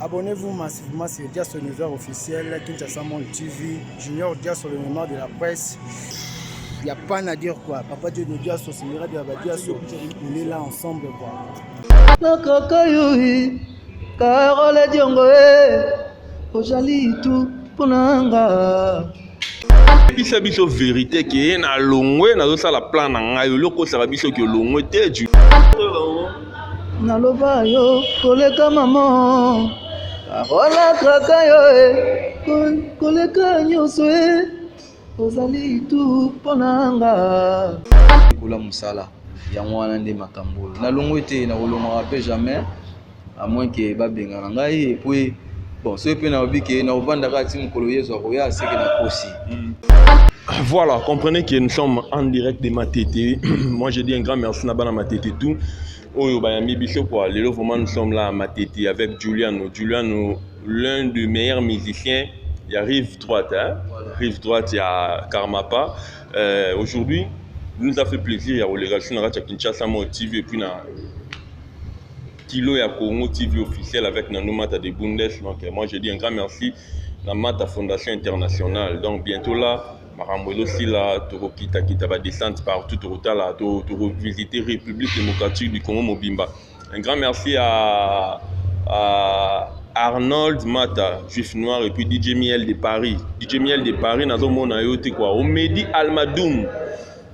Abonnez-vous massivement sur Dia sur l'univers officiel, Kinshasa Monde TV, Junior Dia sur le mémoire de la presse. Il n'y a pas à dire quoi. Papa Dieu de Dia sur Simira de Dia sur on est là ensemble quoi. Carole Diongo, ojali tout ponanga. Bisa biso vérité qui est na longwe na zo la plan na ngai loko sa biso ki longwe te du. Naloba yo koleka maman. Carole kaka yo koleka nyoso ozali tout ponanga. Kula musala ya mwana nde makambo. Na longwe te na kolonga pe jamais. À moins que babenga na ngai et puis bon ce pe na obiki na obanda ka ti mukolo yezo akoya seke na kosi. Voilà, comprenez que nous sommes en direct de Matete. Moi je dis un grand merci na bana Matete tout. Oyo ba yami biso quoi. Lelo vraiment nous sommes là à Matete avec Juliano. Juliano, l'un des meilleurs musiciens. Il y a Rive Droite, hein. Voilà. Rive Droite, il y a Karmapa. Aujourd'hui, nous a fait plaisir il y a relégation na Kinshasa Monde TV et puis na Kilo ya Congo TV officiel avec Nano Mata de Bundes. Donc moi je dis un grand merci à Mata Fondation Internationale. Donc bientôt là, Marambolo aussi là, Toro Kita va descendre partout, Toro là, Toro visiter République démocratique du Congo Mobimba. Un grand merci à Arnold Mata, Juif Noir, et puis DJ Miel de Paris. DJ Miel de Paris, Nazo Mona Yote quoi. Au Mehdi Almadoum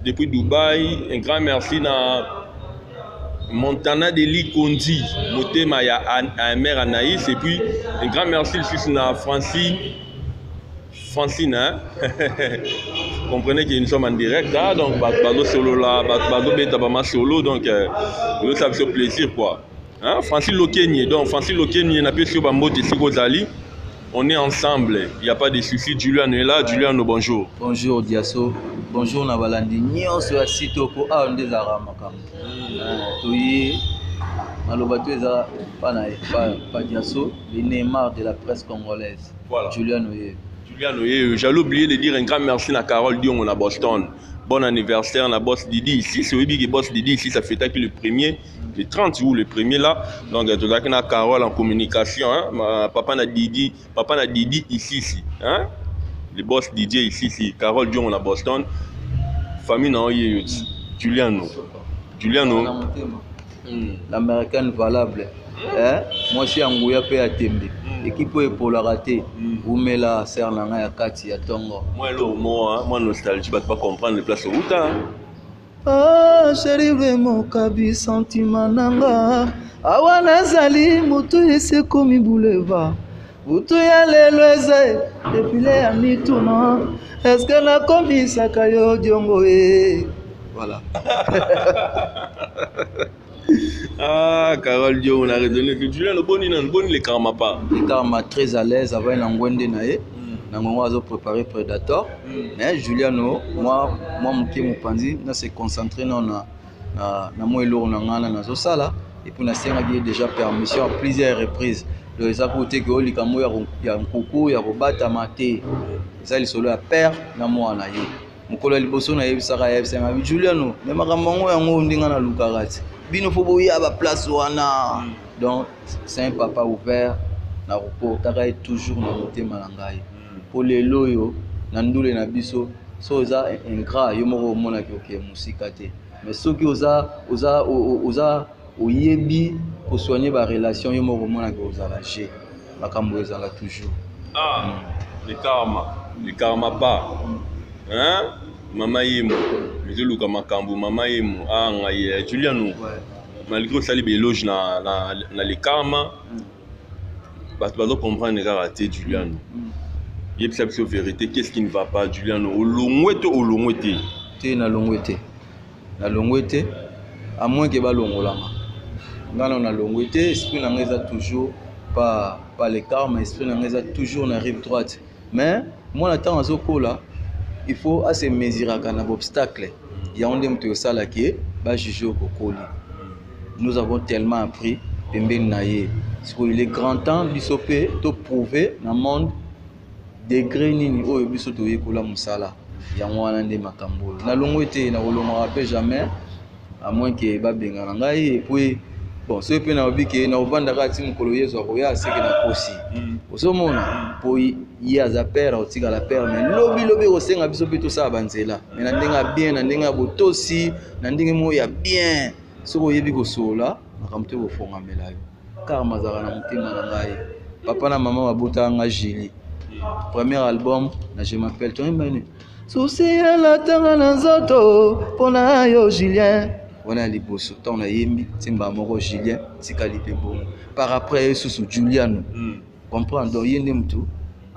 depuis Dubaï. Un grand merci à Montana Deli Kondi, Motema ya Amer Anaïs, et puis un grand merci aussi à Francine, hein? Comprenez que nous sommes en direct, hein? Donc Bado solo là, Bado Betabama solo, donc nous ça fait plaisir quoi. Hein? Francine Lokenye, donc Francine Lokenye n'a pas sur Bambo Tessiko Zali. On est ensemble, il n'y a pas de soucis. Julian est là, Julian, bonjour. Bonjour Diaso, bonjour Nabalandi. Nyonso ya sitoko a on des aramakambo. Toyi malobato eza pas Diaso, le Neymar de la presse congolaise. Voilà. Julian Oye. Julian Oye, j'allais oublier de dire un grand merci à Carole Dion à Boston. Bon anniversaire à Boss Didi ici. C'est oui que Boss Didi ici, ça fait le premier, le 30 août, le premier là. Donc, tu as Carole en communication. Hein? Papa n'a Didi ici. Hein? Le boss DJ ici. Carole Dion à Boston. Famille n'a eu Juliano. L'américaine valable. Moi, je suis en Gouya P à Tembe. Équipe est pour la rater. Vous mettez la serre à Kati à Tongo. Moi, nostalgie, tu ne vas pas comprendre les places au route. Ah, chérie, vraiment, Kabi, sentiment nanga. Awana zali, moto ese komi boulevard. Butu ya lelo eze, défilé à mi-tournant. Est-ce que la komi sakayo diongo e? Voilà. Ah, Carole Dion, on a raisonné que Julien, le bon, les Karmapa. Les Karma très à l'aise avec l'angwende nae. Nangongo a préparé Predator. Mais Juliano, moi, mon panzi, na se concentrer na mo elo na ngana na zo sala. Et puis na senga déjà permission à plusieurs reprises. Le ça côté que oli kamo ya nkoko ya robata maté. Ça li solo ya père na mo na ye. Mukolo liboso na yebisaka yebisanga Juliano, mais makambo yango ndinga na lukarati. Bino fobo ya ba place wana. Donc c'est un papa ouvert na repos taka toujours na motema na ngai. Pour les loyo na ndule na biso so za ingrat yo moko mona ki musika te. Mais soki oza oyebi ko soigner ba relation yo moko mona ki oza la G. Makambo ezala toujours. Ah, le karma pas. Hein? Mama Yemo, je loue comme Makambo, Mama Yemo, ah, Juliano. Malgré ça, il éloge dans les karma. Tu vas comprendre les ratés, Juliano. Il y a une vérité, qu'est-ce qui ne va pas, Juliano? Au longwete. Tu na longwete. Na longwete, à moins que ba longolama. Ngana na longwete, esprit na ngeza toujours pas les karma, esprit na ngeza toujours na rive droite. Mais moi l'attends à Zokola. Il faut assez mesurer un obstacle. Il y a un des mots ça qui est juger au Kokoli. Nous avons tellement appris. Il est grand temps de prouver dans le monde degré nini oyo biso to yekola musala. Il y a un des makambo. Na longo été na roloma rappelle jamais à moins que babenga ngai et puis bon soki mpe nayobi ke na ovandaka ti mokolo yesu akoya aseke na kosi ozomona mpo ye aza père otikala père mais lobi kosenga biso mpe tosala banzela mais na ndenge ya bien na ndenge ya botosi na ndenge moko ya bien soki oyebi kosolola makambo te kofongamela yo karma azalaka na motema na ngai papa na mama babotaka nga Julie premier album na je m'appelle toyembani susi alatanga na nzoto mpona yo Julien wana liboso ntango nayembi timba moko Julien tikali mpe bongo par après esusu Juliano comprendre donc ye nde motu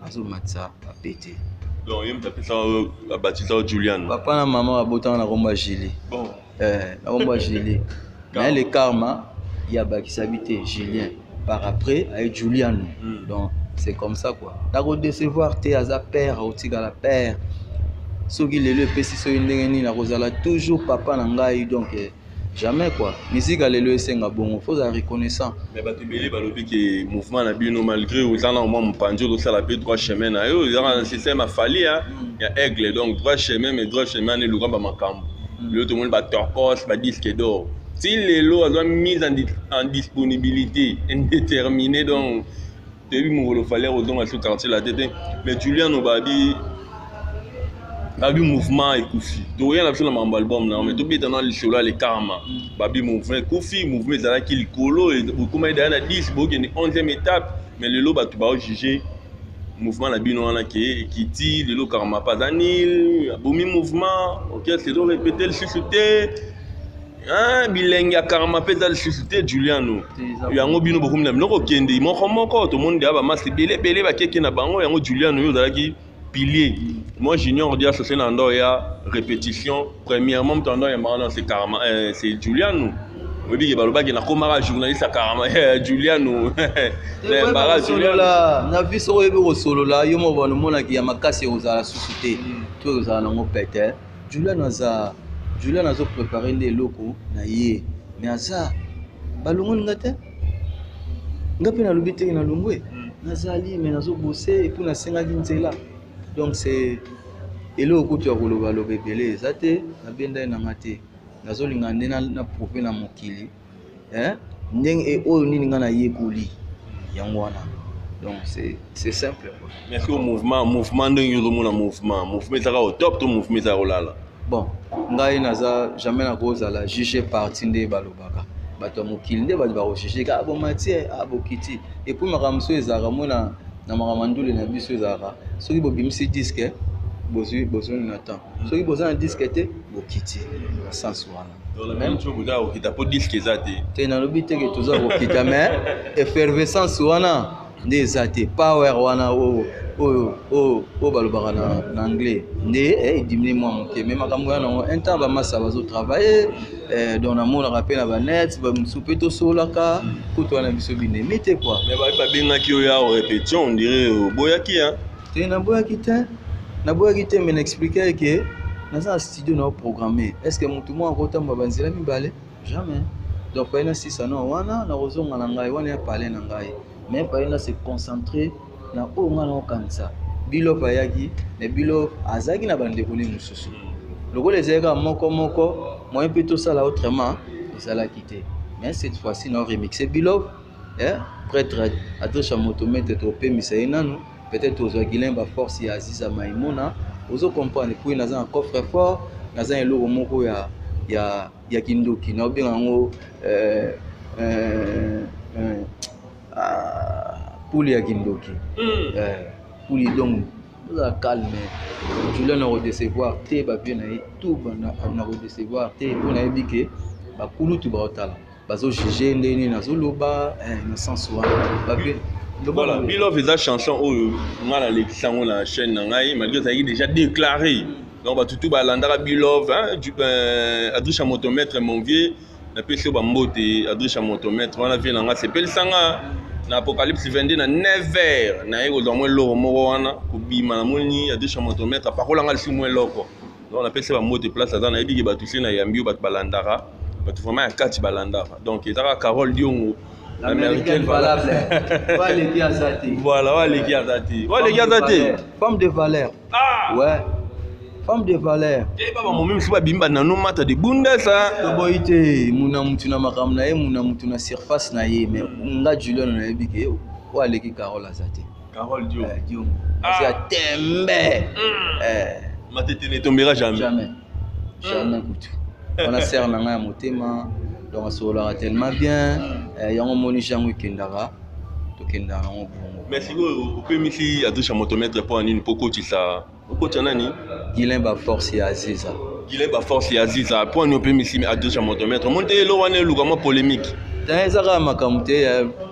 azomatisa apete donc ye motu apesa abatisa Juliano papa na mama babotanga na kombo ya Julie na kombo ya Julie mais le karma ya bakisabi te Julien par après avec Juliano donc c'est comme ça quoi nako décevoir te aza père otikala père soki lelo epesi soki ndenge nini nakozala toujours papa na ngai donc jamais quoi musique lelo esenga bongo faut être reconnaissant mais bato ebele balobi ke mouvement na bino malgré oza na mwa mopanzi ozosala mpe droit chemin na yo ezaka na système afali ya aigle donc droit chemin mais droit chemin ane eluka bamakambo lelo tomoni batorcos badisque d'or si lelo azwa mise en disponibilité indéterminée donc toyebi mokolo falaire ozonga so quartier la tete mais Juliano babi mouvement ekufi tokoya na biso na makambo album na mais tobeta na lisolo ya le karma babi mouvement ekufi mouvement ezalaki likolo okoma edaya na 10 bokende 11e étape mais lelo bato baojuge mouvement na bino wana ke ekiti lelo karma pas anil abomi mouvement orchestre ezo répété lisusu te bilenge ya karma mpe eza lisusu te Juliano yango bino bokomi na biloko okende moko tomoni deya bamasi ebele bakeke na bango yango Juliano oyo ozalaki pilier moi junior dia associé na ndo ya répétition premièrement mtando ya marana c'est Juliano oyebi ke balobaki nakomaka journaliste ya karama Juliano Juliano na vie soko oyebi kosolola yo mo banomonaki ya makasi ekozala susu te to ekozala nango pete Juliano azoprépare nde eloko na ye mais aza balongoni nga te nga mpe nalobi teke nalongwe nazali mais nazobose epuis nasengaki nzela donc c'est eloko kutu ya kolobaloba ebele eza te nabenda ye nanga te nazolinga nde na prouve na mokili ndenge oyo nini nga nayekoli yango wana donc c'est simple quoi. Mais est-ce que mouvement ndenge ozomona mouvement ezaka au top to mouvement ezaka kolala bon ngai naza jamais nakozala juge parti nde balobaka bato ya mokili nde bato bakojuge ka abomatie abokiti epuis makambo so ezalaka mona na makambo ndule na biso ezalaka soki bobimisi disque bozwi na temps soki boza na disque te bokiti sens wana même tu boza okita po disque eza te nalobi teke toza kokita mais effervescence wana nde eza te power wana oyo balobaka na anglais nde edimine mwa moke mais makambo wana nango un temps bamasa bazotravaille donc namonaka mpe na banet bamosusu mpe tosololaka kutu wana biso binemi te quoi mais babengaki oyo ya répétition on dirait oboyaki te naboyaki te mais naexplike ke naza na studio na oprogramme est-ce que motu moko akotambola banzela mibale jamais donc paye na sisa no wana nakozonga na ngai wana ya pale na ngai mais paye na se concentrer na oyo nga na okanisa Bilof ayaki mais Bilof azaki na bandeko ne mosusu lokola ezalaka moko moyen mpe tosala autrement ezalaki te mais cette fois-ci na remixé Bilof prêtre adresse à motomètre topemisa ye nanu peut-être ozwaki lemba force ya Aziza Maimona ozo comprendre puis naza un coffre fort naza eloko moko ya kindoki na obenga ngo pouli ya kindoki pouli donc oza calme Julien na redecevoir te babie na ye tout na redecevoir te mpo nayebi ke bakulutu baotala bazojuge ndeni nazoloba na sens wana babie. Voilà, Bilof eza chanson oyo nga nalekisa yango na chaîne na ngai malgré ezalaki déjà déclaré donc batutu balandaka Bilof adriche ya motomètre mon vieux napesi oyo bambote adriche ya motomètre wana vie na nga sepelisanga na apocalypse 22 na 9h naye kozwa mwa eloko moko wana kobima namoni adriche ya motomètre apakolanga lisi mwa eloko donc napesi bambote place aza nayebi ke batuse na yambi oyo bato balandaka bato vraiment ya kati balandaka donc ezaka Carole Diongo l'américaine valable. Voilà, Waleki Azati. Waleki Azati. Femme de valeur. Ah! Ouais. femme de valeur. Eh baba mo même si ba bimba na no mata de bunda ça. Boité muna mutu na makam na ye muna mutu na surface na ye mais nga Julien na yebike o aleki Carole azate. Carole Dio. Dio. C'est à tembe. Ma tête ne tombera jamais. Jamais. Jamais kutu. On a serre na nga motema donc ça va tellement bien yango moni jango kendara to kendara ngo bongo. Merci go peut misi atusha motomètre pour nini poko tisa. Poko tana ni Guilain ba force ya Aziza. Guilain ba force ya Aziza pour nous peut misi atusha motomètre. Monte lo wana lugama polémique. Ezaka makamute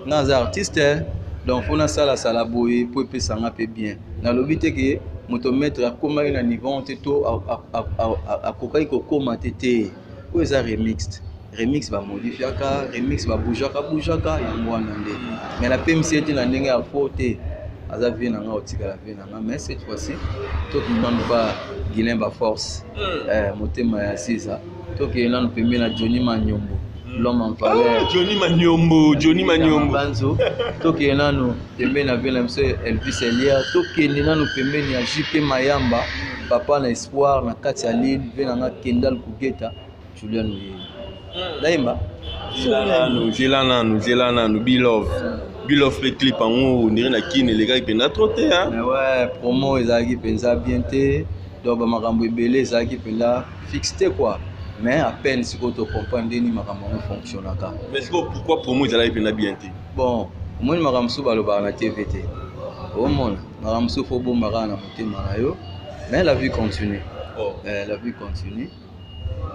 nga artiste donc fona sala boye po pesa nga pe bien. Na lobite ke motomètre akoma na niveau teto akokai kokoma tete. Ko eza remix va modifier remix va bouger yango wana nde mais la PMC était na ndenge ya faute azavi na nga otika la vie na nga mais cette fois-ci to kimbandu ba Guilain ba force motema ya Siza to ke nanu pembe na Johnny Manyombo l'homme en valeur Johnny Manyombo banzo to ke nanu pembe na vela mse Elvis Elia to ke nanu pembe ni JP Mayamba papa na espoir na kati ya Lille vena nga Kendall Kugeta Julien Daimba Zelana Bilov le clip en haut on na kine les gars penda trotter hein mais ouais promo ezaki penza bien té donc ba makambo ebele ezaki penda fixé quoi mais à peine si ko to comprendre ni makambo fonctionnaka mais pourquoi promo ezaki penda bien té bon moi makambo so baloba na TVT au monde makambo so fo bomba na motema na yo mais la vie continue la vie continue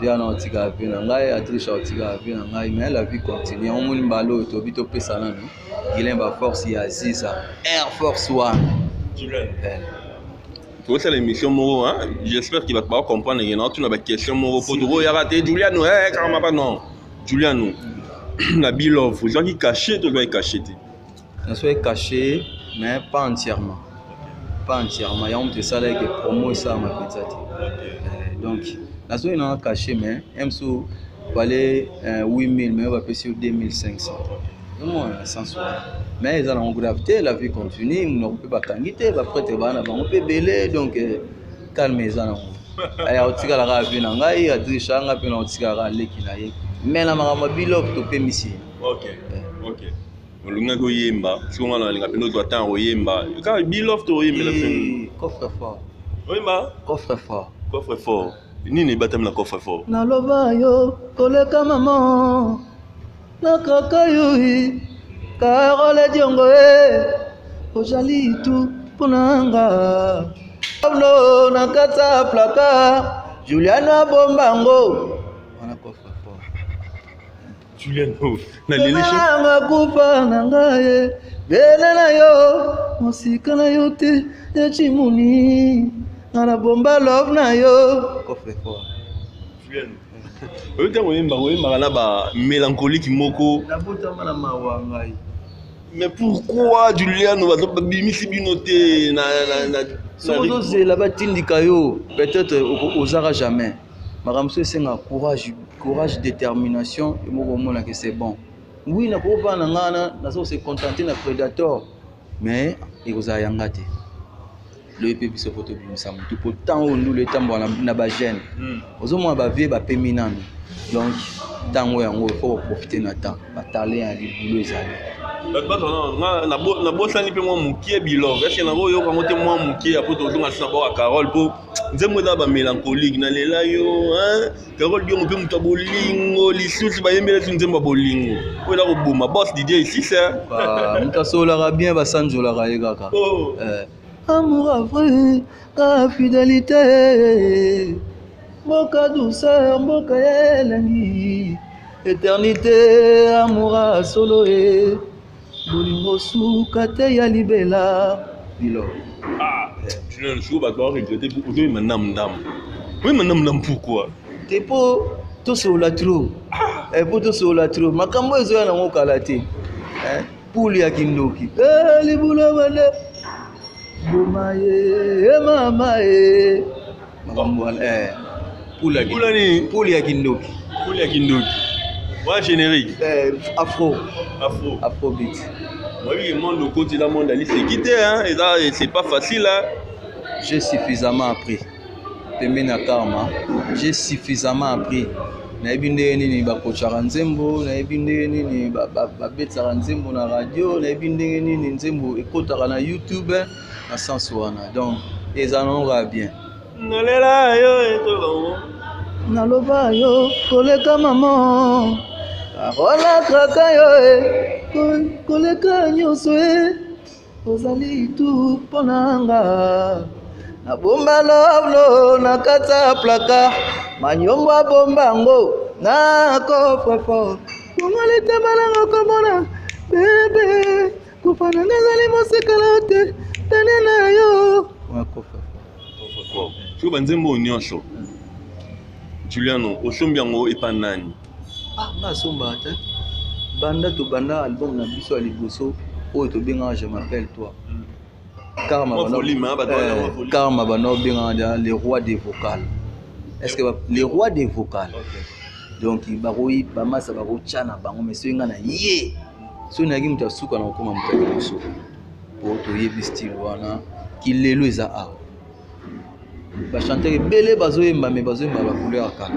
bien on tika pe na ngai atricha tika pe na ngai mais la vie continue on moni mbalo to bito pesa nanu Guilain ba force ya Aziza Air Force One Julien pour cette émission moro hein j'espère qu'il va pas comprendre il y a une question moro pour toi il a raté Juliano carrément pas non Juliano na Bilov vous avez caché to doit caché on soit caché mais pas entièrement il y a un ça là que promo ça ma petite donc la zone non caché mais MSO valait 8000 mais on va payer sur 2500 non sans soi mais ils ont gravité la vie continue on peut pas kangité va prêter bana on peut belé donc calme ça non aya otika la ravi na ngai adrisha nga pe na otika la leki na ye mais na makama Bilov to pe misi OK olunga ko yemba si on a linga pe no to atan o yemba ka Bilov to yemba la fin coffre fort nini batam na coffre fort na lova yo koleka maman na kaka yo Carole Diongo ojali tu punanga no na kata plaka Juliana Bombango na coffre fort Juliano na lelisho na kufa na ngaye bele na yo musika na yo te ya chimuni na bomba love na yo coffre fort Juliano oyemba na ba mélancolique moko na botama na mawangai mais pourquoi Juliano va bimisi binoté na sozo zela batindika yo peut-être osara jamais makamso esenga courage détermination et moko mona que c'est bon oui na ko ba na ngana na so se contenter na Predator mais ekozala yanga te le EP biso photo bimisa mutu pourtant on nous le tambo na ba jeune ozomwa ba vie ba peminano donc tango yango faut profiter na temps ba talent ya libulu ezali na bosani pe mwa mukie Bilov est-ce que na yo ka mote mwa mukie apo to zonga sa ba Carole po nzembo da ba mélancolique na lela yo hein Carole Diongo pe mutu bolingo lisusu ba yembela nzembo bolingo ko la ko boma boss DJ ici ça muta sola bien ba sanjola ka yekaka amour vrai la fidélité moka douceur moka elengi éternité amour solo bolingo suka te ya libela Bilov tu ne sais pas quoi regretter pour toi madame oui madame pourquoi te po to sola trop po to sola trop makambo ezo na ngokala te puli ya kindoki libula bale Bomaye, mama makambo puli ya kindoki ouais générique afrobeat moi oui le monde au côté la monde ali c'est quitté hein et là c'est pas facile hein j'ai suffisamment appris pembeni na Karma, j'ai suffisamment appris. Nayebi ndenge nini bakochaka nzembo, nayebi ndenge nini babetsaka nzembo na radio, nayebi ndenge nini nzembo ekotaka na YouTube na sens wana. Donc ezanonga bien. Nalela yo eto naloba yo koleka mama akola kaka yo koleka nyonso ozali tu ponanga na bomba loblo na kata plaka manyombo bombango na kofofo ngale tabalanga komona bebe kufana ngazali mosekala te tanena yo na kofofo tu banzembo nyonso Juliano osombi yango epa nani nga somba te banda to banda album na biso ya liboso oyo tobengaka je m'appelle toi Karma bana obengaka les rois des vocales. Est-ce que les rois des vocales donc bakoyi bamasa bakotya bango mais soki nga na ye soki nayaki moto asuka na kokoma moto ya liboso po toyebi style wana kilelo eza awa bachanteur ebele bazoyemba me bazoyemba bacouleur ya kala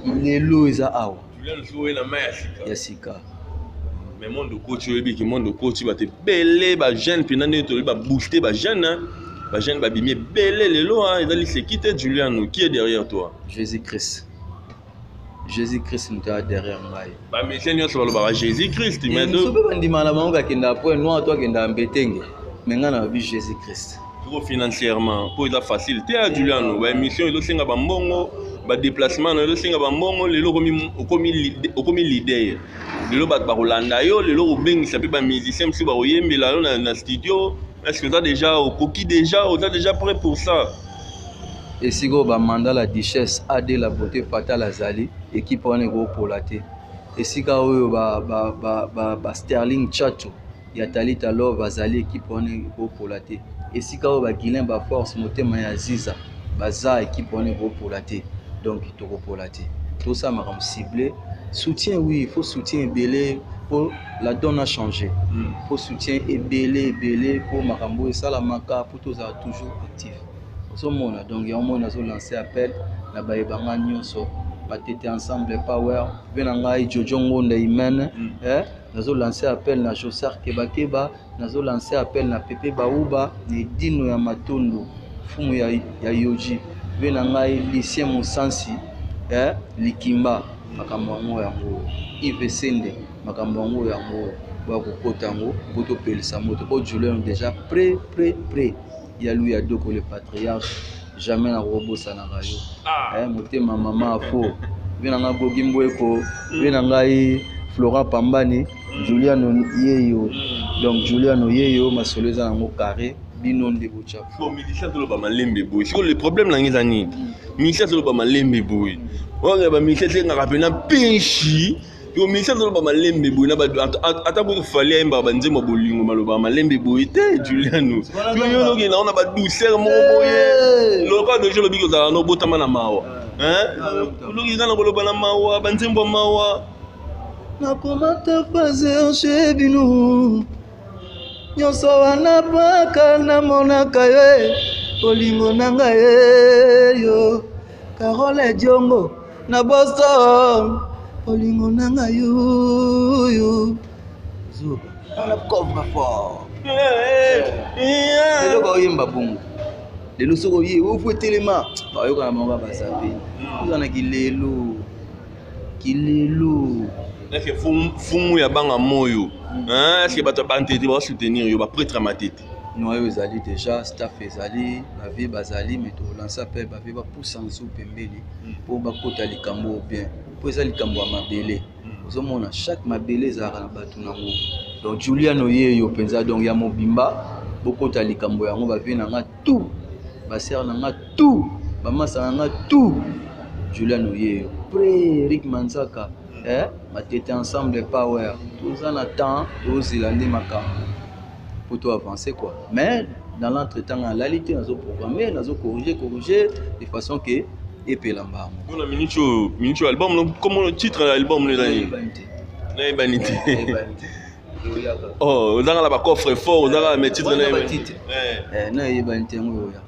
kilelo eza awa ya sika mais monde coach oyebi ki monde coach bate belé ba jeune pena ne to ba booster ba jeune babimi belé lelo ezali seki te Juliano qui est derrière toi Jésus-Christ nous derrière moi ba missionnaire sur le Jésus-Christ mais to be bandima na bango kenda point noir toi kenda mbetenge mais nga na bi Jésus-Christ trop financièrement pour la facilité à Juliano ba mission ilo singa ba mbongo ba déplacement ilo singa ba mbongo lelo komi leader lelo bat bakolanda yo lelo obengisa pe ba musicien msu ba oyembela yo na studio est-ce que tu as déjà au coquille déjà prêt pour ça et si go ba mandat la duchesse a de la beauté fatale azali équipe wana go polate et si ka oyo ba Sterling Chacho ya Talita Love azali équipe wana go polate et si ka oyo ba Guilin ba force motema ya Ziza baza équipe wana go polate donc to go polate tout ça m'a ciblé soutien oui il faut soutien belé pour la donne a changé il faut soutien belé pour makambo et salamaka pour tous à toujours actif au monde donc il y a un monde à lancer appel na ba ebanga nyonso batete ensemble power venanga Jojo Ngonda Imen nazo lancer appel na Josar Kebakeba nazo lancer appel na Pepe Baouba ni Dino ya Matondo fumu ya Yoji venanga Lucien Musansi Likimba makambo yango yango Yves Sende makambo yango yango bakokota yango boto pelisa moto po Julien déjà prêt ya lui ya doko le patriarche jamais na robosa na rayo motema mama afo venanga Gogimbo eko venanga Flora Pambani Juliano yeyo donc Juliano yeyo masolo eza nango carré bino nde bocha bon musicien to ba malembe boy siko le problème na ngeza nini musicien to ba malembe boy on ba musicien ngaka pena penchi yo musicien to ba malembe boy na ba ata ko fallait mba banzema bolingo maloba malembe boy te Juliano yo loki na ona ba douceur mo boye loka de jolo biko za no botama na mawa loki na boloba na mawa banzembo mawa na komata faze chez bino nyonso wana baka na monaka ye olingo nanga ye yo Carole Diongo na Boston olingo nanga yo zo na coffre fort lelo ba oyemba bongo lelo soko ye ofu telema ba yoka na manga basape uzana kilelo est-ce que fumu ya banga moyo est-ce que bato bantete ba soutenir yo ba prêtre matete noyo ezali déjà staff ezali ba vie bazali mais to lancer appel ba vie ba pousse en sous pembeli pour ba kota likambo bien pour ezali likambo ya mabele ozomona chaque mabele ezalaka na bato nango donc Juliano yeyo penza donc ya mobimba bokota likambo yango ba vie nanga tout ba sœur nanga tout ba masa nanga tout Juliano yeyo pré Rick Manzaka matete ensemble power tous en attend aux Zélandais makambo pour toi avancer quoi mais dans l'entretemps en réalité nazo programmer nazo corriger de façon que epelamba on a minicho album comment le titre de l'album le dernier Banité oh on a la coffre fort on a mais titre na Banité ngo ya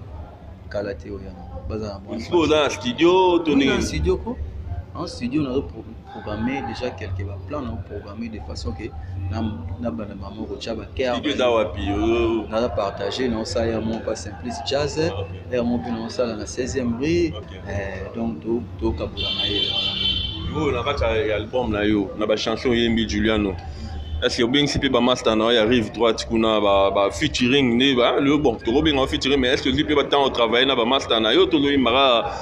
kala te oya baza na bon dans studio tourner studio ko en studio on a programmé déjà quelques plans on a programmé de façon que na bana maman ko chaba care studio da wapi on a partagé non ça ya mon pas simplice jazz et mon puis non ça dans la 16e rue donc to kabula maye yo na ba album na yo na ba chanson yembi Juliano. Est-ce que bien si peut master na arrive droite kuna ba featuring ne ba le bon to bien en featuring mais est-ce que lui peut temps travailler na ba master na yo to lo imara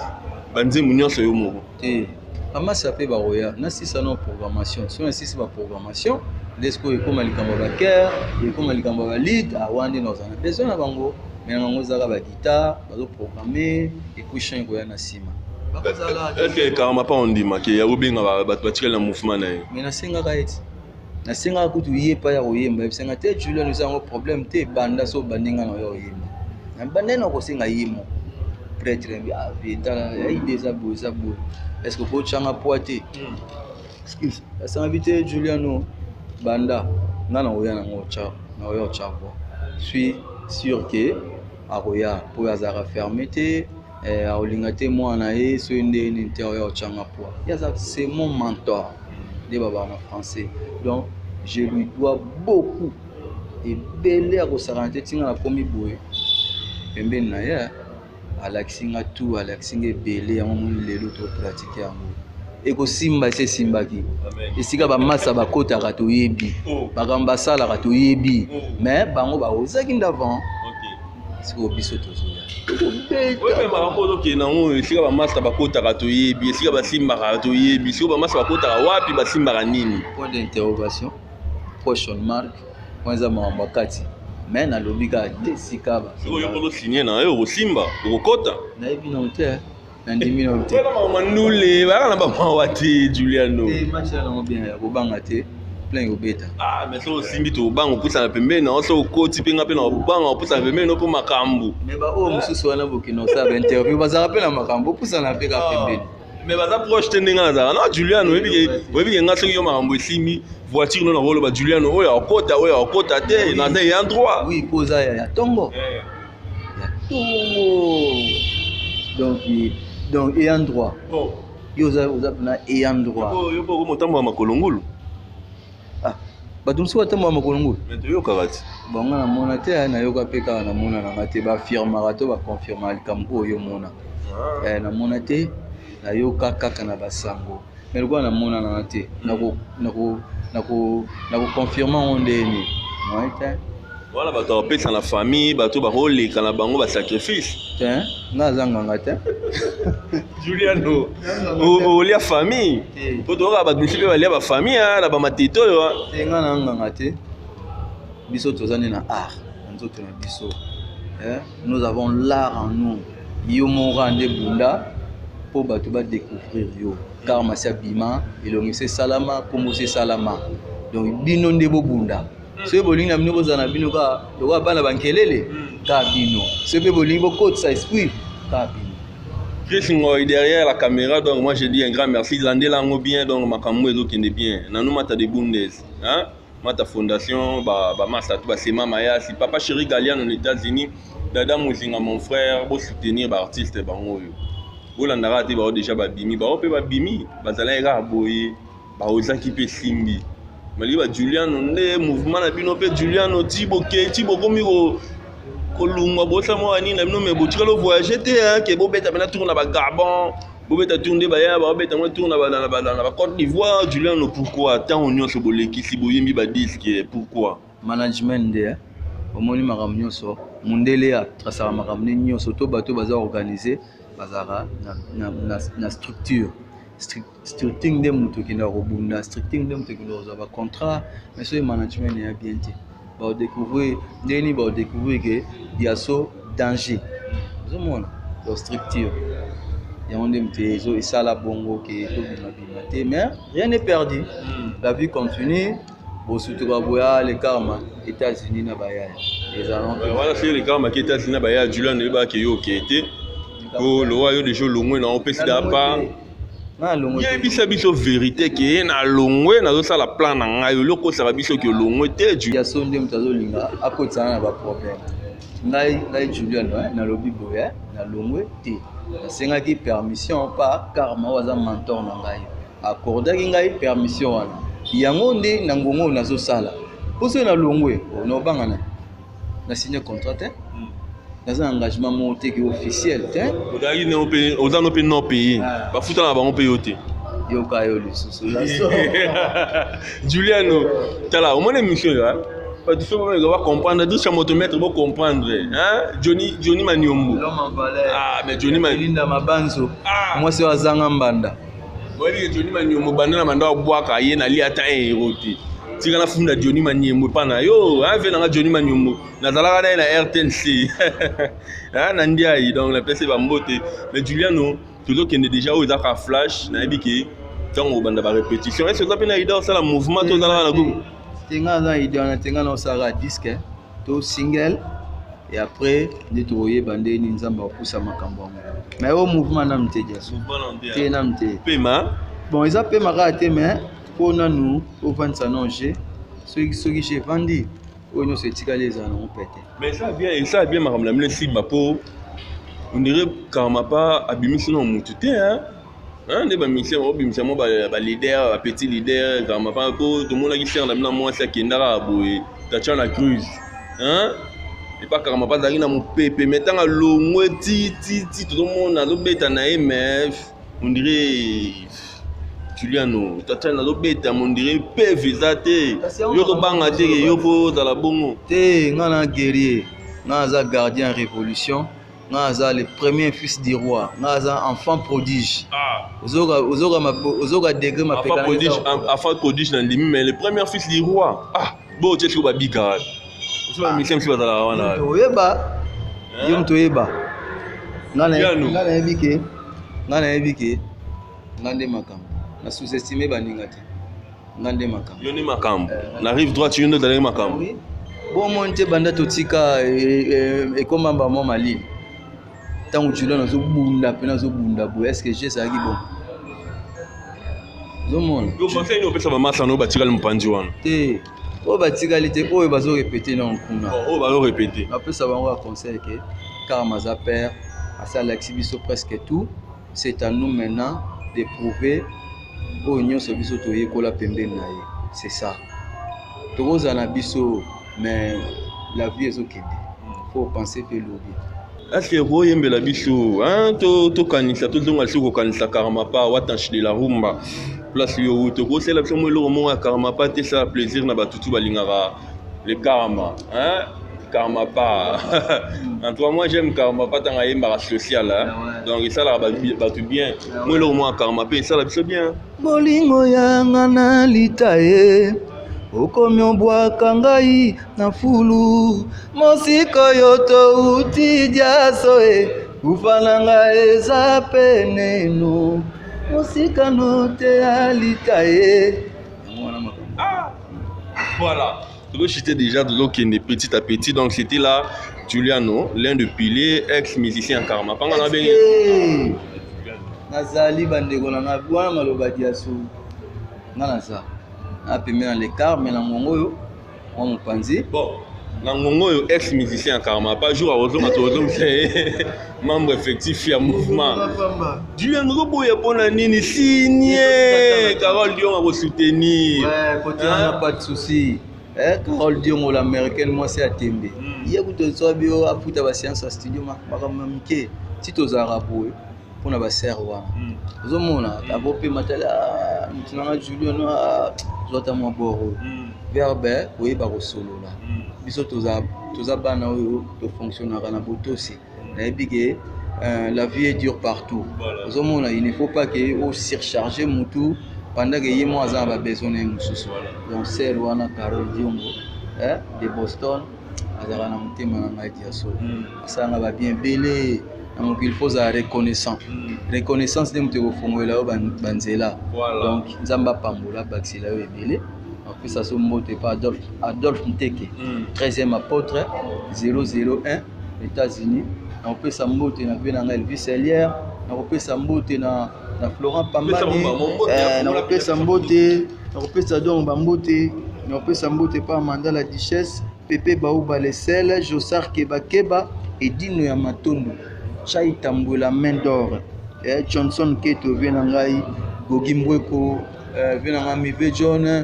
banze munyo so yo mo te ba master pe ba roya na si ça non programmation si on assiste ba programmation lesco e comme likamba ba cœur e comme likamba ba lead a wandi no za na besoin na bango mais ngo za ba guitare ba zo programmer et cushion ko ya na sima est-ce que karama pas on dit ma que ya obinga ba tirer le mouvement na mais na singa ka eti na singa kutu yepa ya oyemba bisenga te Julian nous avons problème te banda so bandinga na yo yemba na banda na ko singa yimo prêtre a vita ai déjà beau est-ce que ko changa poate excuse ça invité Juliano banda ngana oya na ngocha na oya chako suis sûr que a roya pour azara fermeté a olingate moi na e so inde ni te oya changa poa yaza c'est mon mentor de baba en français donc je lui dois beaucoup et belé à Rosarante tinga la komi boy pembe na ya alaksinga tout alaksinga belé ya mon lelo to pratiquer yango et ko simba c'est simba ki esika ba massa ba kota ka to yebi ba kamba sala ka to yebi mais bango ba ozaki ndavant siko biso to zo oui mais makambo to nango esika ba massa ba kota ka to yebi esika ba simba ka to yebi siko ba massa ba kota wapi ba simba ka nini point d'interrogation question mark kwanza maamba kati mais na lobika desika ba siko yo ko signer na yo simba ko kota na ebi na hotel na ndimi na hotel wala mama nule ba na ba mawati Juliano match la ngo bien ya kobanga te plein obeta mais so simbi to bango pusa na pembe na so koti pinga pe na bango pusa na pembe no po makambu mais ba o mususu wana bokino sa ba interview bazaka pe na makambu pusa na pe ka pembe mais baza proche tendenga za na Juliano webi nga so yo makambu simbi voiture no na volo ba Juliano oyo akota te na te endroit oui posa ya tongo ya tongo donc et endroit yo za na et endroit yo ko motambo makolongulu badumsi watambo makolongulu mais to yo karati bonga na mona te na yo ka peka na mona na ngate ba firma to ba confirmer likambo yo mona na mona te na yo kaka na basango mais le na mona na te na ko confirmer ondeni moita voilà bato apesa na famille bato bakoleka na bango ba sacrifice te nga zanga te Juliano olia famille poto ka bato misipe balia ba famille na ba matito yo te nga na nganga te biso tozani na art nzoto na biso nous avons l'art en nous yo mora nde bunda po bato ba découvrir yo car masia bima elongi se salama comme se salama donc bino nde bo bunda ce bolingi na bino bozana bino ka lokwa bana bankelele ka bino ce pe bolingi bokota sa esprit ka bino Chris Ngoy derrière la caméra, donc moi je dis un grand merci. Landelango bien, donc makambo ezo kende bien. Nanou mata de Bundes, hein? Mata fondation, ba masa tout ba sema maya. Si papa chéri Galian aux États-Unis, dada muzinga mon frère, bo soutenir ba artiste bango yo. Bo landara te ba déjà ba bimi, ba pe ba bimi, ba zala ega boye, ba ozaki pe simbi. Mali ba Juliano nde mouvement na bino pe Juliano Tibo komiko kolungwa bosa mo ani na bino me botika lo voyager te hein ke bo beta bena tourner na ba Gabon bo beta tourner ba ya ba beta mo tourner na ba Côte d'Ivoire Juliano pourquoi tant on so boleki si boyembi ba disque pourquoi management de omoni makambo nyonso mundele ya trasa makambo nyonso to bato baza organiser bazara na structure structuring de mutu ki na robunda structuring de mutu ki na ba contrat mais so management ya bien te ba découvrir deni ba découvrir que il y a so danger zo mona la structure ya onde mte zo isala bongo ke to bima te mais rien n'est perdu la vie continue bo surtout ba boya le karma États-Unis na baya les allons voilà c'est le karma qui États-Unis na baya Julian ne ba ke yo ke été ko lo wa yo de jo longwe na opesi da pa na longwe ye biso vérité ke na longwe na zo sala plan na ngayo loko sa biso ke longwe te ya sonde mtazo linga akotana na ba problème ngai Julian na lobby boya na longwe te nasengaki permission pa Karma waza mentor na ngai accordaki ngai permission wana yango nde na ngongo nazosala poso na longwe no bangana na signé contrat te dans un engagement monté qui est officiel te oza no pe non payé bafuta na bango pe yo te yoka yo lisusu Juliano tala au moins émission là tu fais pas comprendre tout ça motomètre pour comprendre hein Johnny Maniombo l'homme en valeur mais Johnny Linda Mabanzo moi c'est wazanga mbanda moi Johnny Maniombo banda na manda bwaka ye na li ata eroti tika na funda Johnny Maniombo pana yo hein fait na Johnny Maniombo na zalaka na RTNC hein na ndiayi donc la place va mbote mais Juliano toujours qu'il est déjà aux accords flash na ebiki tant au banda ba répétition est-ce que ça peut na idée ça la mouvement tout dans la groupe tenga na idée on tenga na sara disque to single et après de trouver bandé ni nzamba poussa makambo mais au mouvement na mteja te na mte pema bon ils appellent maraté mais pour nous au vendre ça non j'ai ceux qui j'ai vendu on nous c'est tika les ans on pété mais ça bien madame la ministre mapo on dirait Karma pas abimisi non mutute hein des mission obimisa ba leader ba petit leader Karma pas ko tout monde qui cherche na moi ça qui ndara boy tacha na cruise hein et pas Karma pas dans mon pepe mettant à longwe ti tout le monde na lobeta na MF on dirait Juliano tacha na lobeta on dirait pe visate yo to banga te yo po za la bongo te ngana guerrier ngana gardien révolution Naza le premier fils du roi, Naza enfant prodige. Ozoga degré ma enfant prodige dans le mais le premier fils du roi. Bon tu es sur Babika. Tu vas mission sur la wana. Toyeba. Yom toyeba. Ngana ebike. Ngande makam. Na sous-estimer baninga te. Ngande makam. Yoni makam. Na rive droite yondo dans makam. Bon monte banda totika et comme mbamo Mali. Tant que tu l'as dans bunda pena zo bunda bo est-ce que j'ai ça qui bon zo mon yo pensez no pesa mama sana batika le mpanji wana te o batika lite o bazo répéter na nkuna o bazo répéter après ça va on conseil que Karma za père à ça l'exhibition presque tout c'est à nous maintenant de prouver au union so biso to yekola pembeni na ye c'est ça to za na biso mais la vie est ok faut penser que l'oubli. Est-ce que vous aimez la bichou hein to kanisa to zonga siko kanisa Karma pa watanchi de la rumba place yo to ko c'est la personne le roman Karma pa te ça plaisir na batutu balingara le Karma hein Karma pa en toi moi j'aime Karma pa tanga yemba social hein donc ça la batu bien moi le roman Karma pa ça la biso bien bolingo yanga na litaye okomi obwaka ngai na fulu mosiko yoto uti diaso ufana ngai eza peneno mosika note alita ye voilà j'étais déjà de l'eau qui est petit à petit donc c'était là Juliano l'un des piliers ex-musicien Karma panga na bengi nazali bandeko na ngabwana maloba diaso ngana ça apemé dans l'écart mais na ngongo yo on mopanzi bon na ngongo yo ex musicien Karma pas jour à ozoma to ozoma membre effectif ya mouvement Julian Roboya pona nini signé Carole Dion va soutenir ouais côté pas de souci Carole Dion l'américaine moi c'est à Tembe il y a beaucoup de sobio a futa ba séance à studio makamamike tito za rapo pona ba serwa ozomona abope matala mtinanga Julian zota mo boro verbe oui ba solo là biso toza bana oyo to fonctionnera na botosi na ebike la vie est dure partout ozomona il ne faut pas que o surcharger mutu pendant que yemo azaba besoin na mususu donc c'est wana Carole Dion de Boston azara na mutema na ngai dia solo asanga ba bien belé donc il faut la reconnaissance de muteko fongola banzela donc nzamba pambola baxila yo ebele après ça se monte par Adolphe Nteke 13e apôtre 001 États-Unis on peut s'ambote na venanga Elvis Elière on peut s'ambote na Florent Pambani on peut s'ambote on peut s'adon bambote on peut s'ambote par Amanda la Duchesse Pepe Baouba Lesel, Jossar Keba et Dino Yamatondo. Chai Tambou la main d'or. Johnson Keto Venangai, Gogimbweko, Venangami Bejon,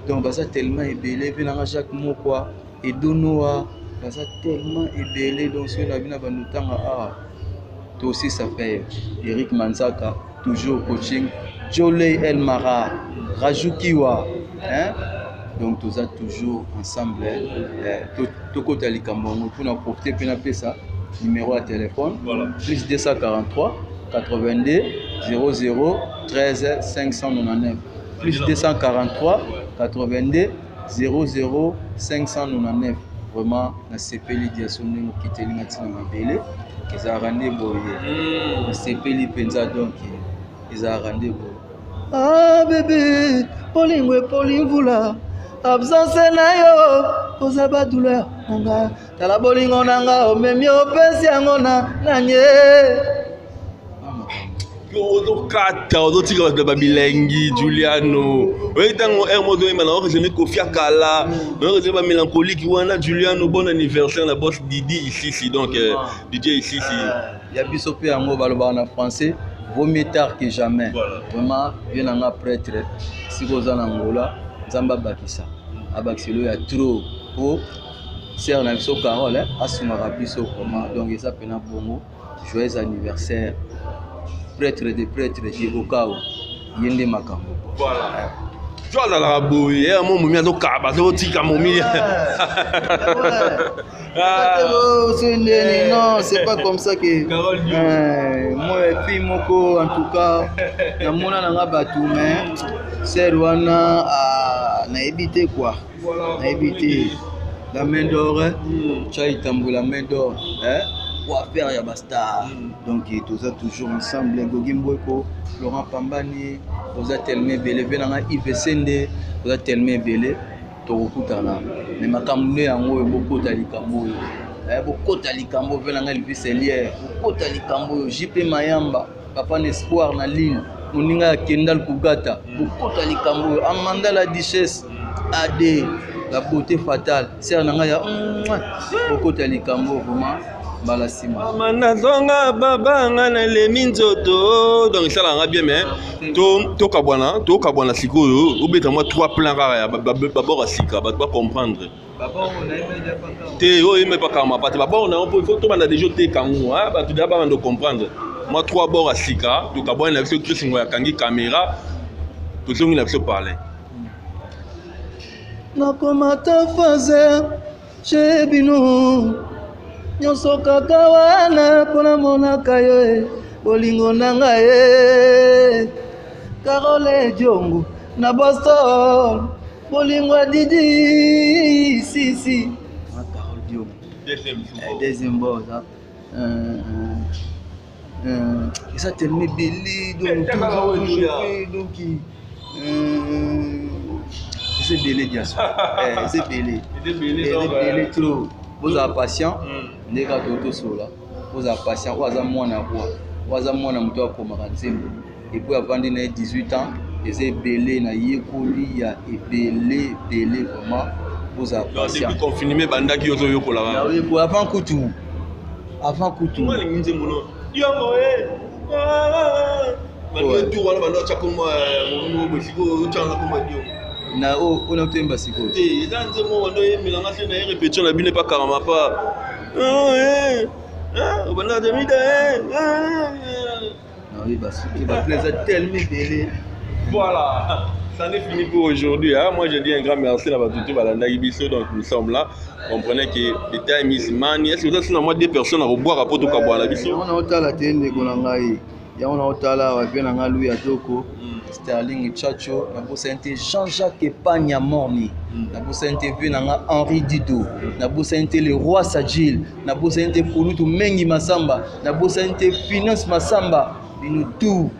donc ça tellement ébélé, Venanga Jacques Mokwa, et Donoa, ça tellement ébélé, donc si on a vu à Banutanga, toi aussi ça fait Eric Manzaka, toujours coaching, Jolé El Mara, Rajoukiwa, hein? Donc tout ça toujours ensemble, tout côté Likambongo, pour nous profiter, puis on ça. Numéro à téléphone, voilà. Plus 243 82 00 13 599. Plus 243 82 00 599. Vraiment, la CPL Diasone qui était l'inatina mabele, ils ont rendez-vous. La CPL Penza donc, ils ont rendez-vous. Ah bébé, Pauline Voula. Absence na yo kozaba douleur nanga tala bolingo nanga omemi opesi yango na nanye ozokata ozotika bato ya babilengi Juliano oyebi ntango air moto oyemba na oreseme kofia kala na oreseme bamélancolique wana Juliano bon anniversaire na boss Didi ici donc DJ ici ya biso mpe yango balobaka na français vaut mieux tard que jamais. Vraiment bien nanga prêtre si koza na ngola Zamba Bakisa. Abakiselo ya trop pour ser na biso Carole asungaka biso comment donc eza pena bongo joyeux anniversaire prêtre de prêtre Jibokao yende makambo voilà jola la boye ya mo momi azokaba azotika momi non c'est pas comme ça que moi et puis moko en tout cas na mona nanga batu mais ser wana na éviter quoi na éviter la main d'or Chai Tambou la main d'or pour faire ya basta donc tout ça toujours ensemble Gogimbweko Laurent Pambani vous êtes tellement belé venanga Yves Sende vous êtes tellement belé tokutana mais makamune yango beaucoup talikambo beaucoup talikambo venanga Elvis Elier beaucoup talikambo JP Mayamba papa n'espoir na Lille Moninga Kendal Kugata beaucoup talikambo Amanda la Duchesse AD la beauté fatale c'est nanga ya beaucoup talikambo vraiment balasima manazonga babanga na lemi nzoto donc ça l'a bien mais to kabwana sikoyo obeta moi 3 plans kaka ya babord asika bato ba comprendre babord on a aimé pas te o aimé pas kama pate babord on a il faut to banda déjà te kango bato da ba ndo comprendre moi 3 bords asika to kabwana na biso krisingo ya kangi caméra to songi na biso parler nakomata fazer chebino nyonso kaka wana mpona monaka yo bolingo na ngai Carole Diongo na Boston bolingo ya Didi si Carole Diongo deuxième boss ça tellement belé donc c'est belé bien sûr c'est belé trop vous avez patient ndeka toto sola vous avez patient waza mwana kwa waza mwana mtu akomaka nzembo et puis avant de 18 ans les belé na yekoli ya belé vraiment vous avez patient depuis confinement bandaki yozo yokola oui pour avant kutu moi les nzembo no yongo bando tu wala bando chakoma mo bosiko changa kuma dio na on a temba siko et dans ce moment on doit mélanger c'est une répétition la bine pas carrément pas on a demi non oui parce que va plaisir tellement belé voilà ça n'est fini pour aujourd'hui moi je dis un grand merci à Batutu Balanda Ibiso donc nous sommes là comprenez que the time is money est-ce que vous êtes sur moi deux personnes à boire à poto kabwana biso on a otala tende konangai ya on a otala wa bien nga lui atoko Sterling Chacho na bosente Jean-Jacques Epagna Morni na bosente venanga Henri Dido na bosente le roi Sajil na bosente Kulutu Mengi Masamba na bosente Finance Masamba bino tout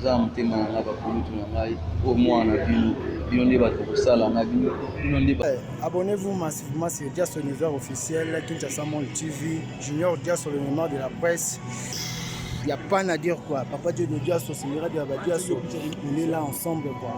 za mtema nga ba Kulutu na ngai au moins na bino nde bato kosala na bino nde abonnez-vous massivement sur Dias Univers officiel Kinshasa Monde TV Junior Dias le mémoire de la presse. Il n'y a pas à dire quoi. Papa Dieu de Dias, c'est le miracle de la Dias, on est là ensemble quoi.